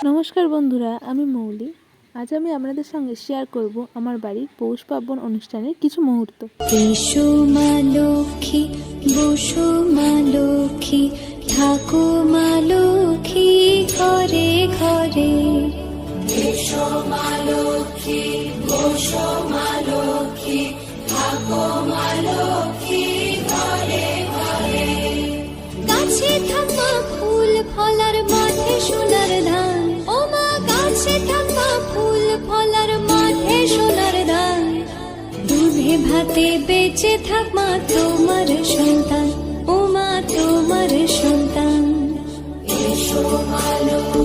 নমস্কার বন্ধুরা, আমি মৌলি। আজ আমি আপনাদের সঙ্গে শেয়ার করব আমার বাড়ির পৌষ পার্বণ অনুষ্ঠানের কিছু মুহূর্ত। এসো মা লক্ষ্মী, বসো মা লক্ষ্মী, থাকো মা লক্ষ্মী ঘরে ঘরে। এসো মা লক্ষ্মী, বসো মা লক্ষ্মী, থাকো মা লক্ষ্মী ঘরে ঘরে। গাছে থাকা ফুল ফলার মাঠে সোনার ধান, ও মা গাছে থাকা ফুল ফলার মাঠে সোনার ধান। দুধে ভাতে বেঁচে থাক মা তোমার সন্তান, ও মা তোমার সন্তান। এসো মা লক্ষ্মী,